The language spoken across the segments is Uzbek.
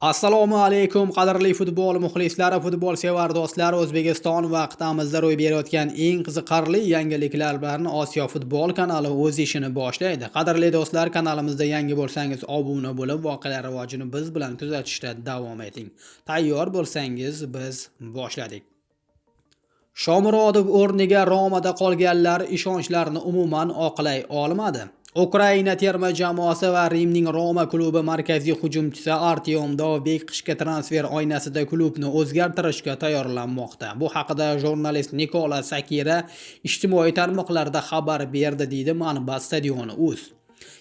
Assalomu alaykum qadrli futbol muxlislari, futbol sevar do'stlar. O'zbekiston va qit'amizda ro'y berayotgan eng qiziqarli yangiliklar bilan Osiyo futbol kanali o'z ishini boshlaydi. Qadrli do'stlar, kanalimizda yangi bo'lsangiz obuna bo'lib, voqealar rivojini biz bilan kuzatishda davom eting. Tayyor bo'lsangiz biz boshladik. Shomurodov o'rniga Romada qolganlar ishonchlarini umuman oqlay olmadi. Ukraina terma jamoasi va Rimning Roma klubi markaziy hujumchisi Artyom Dovbek qishki transfer oynasida klubni o'zgartirishga tayyorlanmoqda. Bu haqida jurnalist Nikola Sakira ijtimoiy tarmoqlarda xabar berdi, deydi manba Stadion.uz.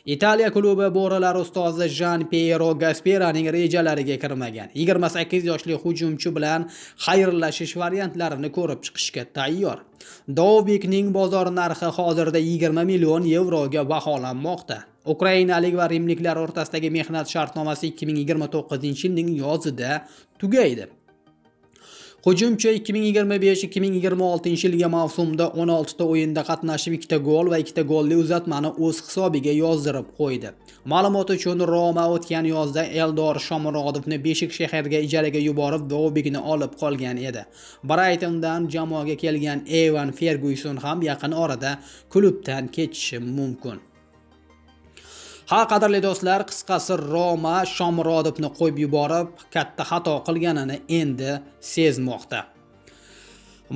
Italiya klubi bo'rilar ustozi Gian Piero Gasperining rejalariga kirmagan. 28 yoshli hujumchi bilan xayrlashish variantlarini ko'rib chiqishga tayyor. Dovbekning bozor narxi hozirda 20 million yevroga baholanmoqda. Ukrainalik va rimliklar o'rtasidagi mehnat shartnomasi 2029-yilning yozida tugaydi. Hujumchi 2025-2026 mavsumda 16 ta o'yinda qatnashib 2 ta gol va 2 ta golli uzatmani o'z hisobiga yozdirib qo'ydi. Ma'lumot uchun, Roma o'tgan yozda Eldor Shomurodovni Beshik shaharga ijaraga yuborib, Dovbekni olib qolgan edi. Brightondan jamoaga kelgan Evan Ferguson ham yaqin orada klubdan ketishi mumkin. Ha, qadrli do'stlar, qisqasi Roma Shomurodovni qo'yib yuborib, katta xato qilganini endi sezmoqda.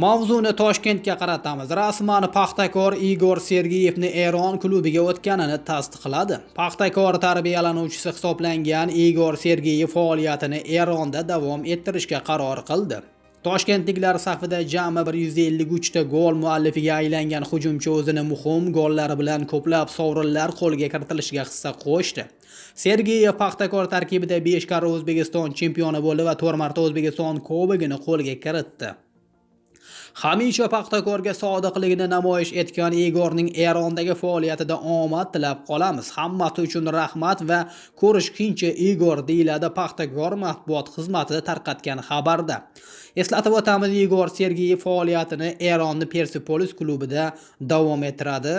Mavzuni Toshkentga qaratamiz. Rasman Paxtakor Igor Sergeyevni Eron klubiga o'tganini tasdiqladi. Paxtakor tarbiyalanuvchisi hisoblangan Igor Sergeyev faoliyatini Eronda davom ettirishga qaror qildi. Toshkentliklar safida jami 153 ta gol muallifiga aylangan hujumchi o'zini muhim gollari bilan ko'plab sovrinlar qo'lga kiritilishiga hissa qo'shdi. Sergeyev Paxtakor tarkibida 5 karra O'zbekiston chempioni bo'ldi va 4 marta O'zbekiston kubogini qo'lga kiritdi. Hamisha Paxtakorga sodiqligini namoyish etgan Igorning Erondagi faoliyatida omad tilab qolamiz. Hammasi uchun rahmat va ko'rishguncha Igor, deyiladi Paxtakor matbuot xizmati tarqatgan xabarda. Eslatib o'tamiz, Igor Sergeyev faoliyatini Eronning Persepolis klubida davom ettiradi.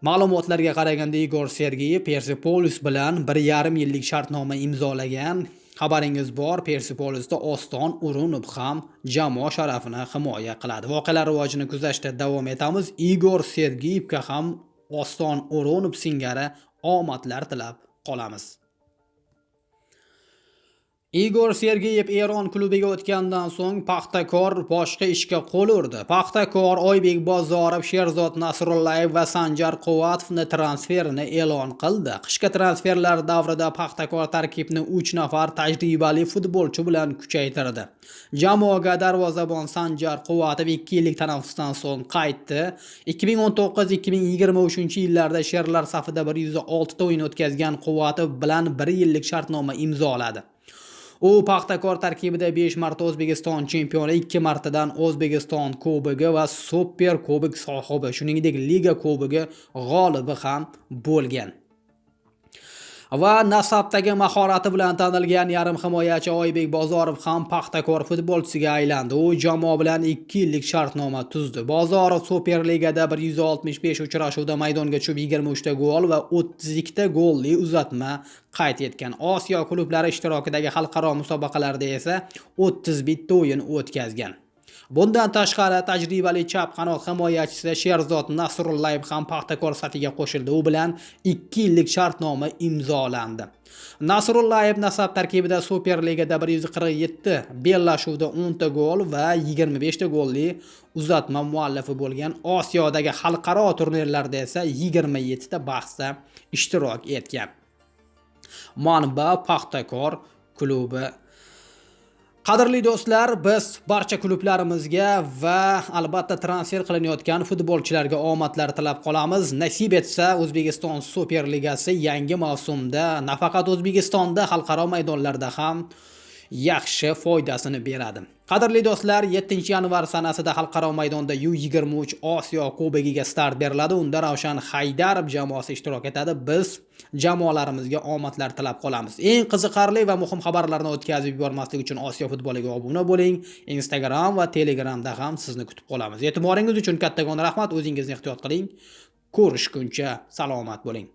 Ma'lumotlarga qaraganda Igor Sergeyev Persepolis bilan 1,5 yillik shartnoma imzolagan. Xabaringiz bor, Persepolisda Oston O'runov ham jamoa sharafini himoya qiladi. Voqealar rivojini kuzatishda davom etamiz. Igor Sergeyevga ham Oston O'runov singari omadlar tilab qolamiz. Igor Sergeyev Eron klubiga o'tgandan so'ng Paxtakor boshqa ishga qo'l urdi. Paxtakor Oybek Bozorov, Sherzod Nasrullayev va Sanjar Quvatovni transferini e'lon qildi. Qishki transferlar davrida Paxtakor tarkibni 3 nafar tajribali futbolchi bilan kuchaytirdi. Jamoaga darvozabon Sanjar Quvatov 2 yillik tanaffusdan so'ng qaytdi. 2019-2023 yillarda Sherlar safida 106 ta o'yin o'tkazgan Quvatov bilan 1 yillik shartnoma imzoladi. U Paxtakor tarkibida 5 marta O'zbekiston chempioni, 2 martadan O'zbekiston kubogi va Super kubok sohibi, shuningdek Liga kubogi g'olibi ham bo'lgan. Va nasabdagi mahorati bilan tanilgan yarim himoyachi Oybek Bozorov ham Paxtakor futbolchisiga aylandi. U jamoa bilan 2 yillik shartnoma tuzdi. Bozorov Superligada 165 uchrashuvda maydonga tushib 23 ta gol va 32 ta golli uzatma qayd etgan. Osiyo klublari ishtirokidagi xalqaro musobaqalarda esa 31 ta o'yin o'tkazgan. Bundan tashqari tajribali chap qanot himoyachisi Sherzod Nasrullayev ham Paxtakor safiga qo'shildi. U bilan 2 yillik shartnoma imzolandi. Nasrullayev nasab tarkibida Superligada 147 bellashuvda 10 ta gol va 25 ta golli uzatma muallifi bo'lgan. Osiyodagi xalqaro turnirlarda esa 27 ta bahsda ishtirok etgan. Manba Paxtakor klubi. Qadrli do'stlar, biz barcha klublarimizga va albatta transfer qilinayotgan futbolchilarga omadlar tilab qolamiz. Nasib etsa, O'zbekiston Super Ligasi yangi mavsumda nafaqat O'zbekistonda, xalqaro maydonlarda ham yaxshi foydasini beradi. Qadrli do'stlar, 7-yanvar sanasida xalqaro maydonda U23 Osiyo kubogiga start beriladi. Unda Ravshan Haydarov jamoasi ishtirok etadi. Biz jamoalarimizga omadlar tilab qolamiz. Eng qiziqarli va muhim xabarlarni o'tkazib yubormaslik uchun Osiyo futboliga obuna bo'ling. Instagram va Telegramda ham sizni kutib qolamiz. E'tiboringiz uchun kattakon rahmat. O'zingizni ehtiyot qiling. Ko'rishguncha salomat bo'ling.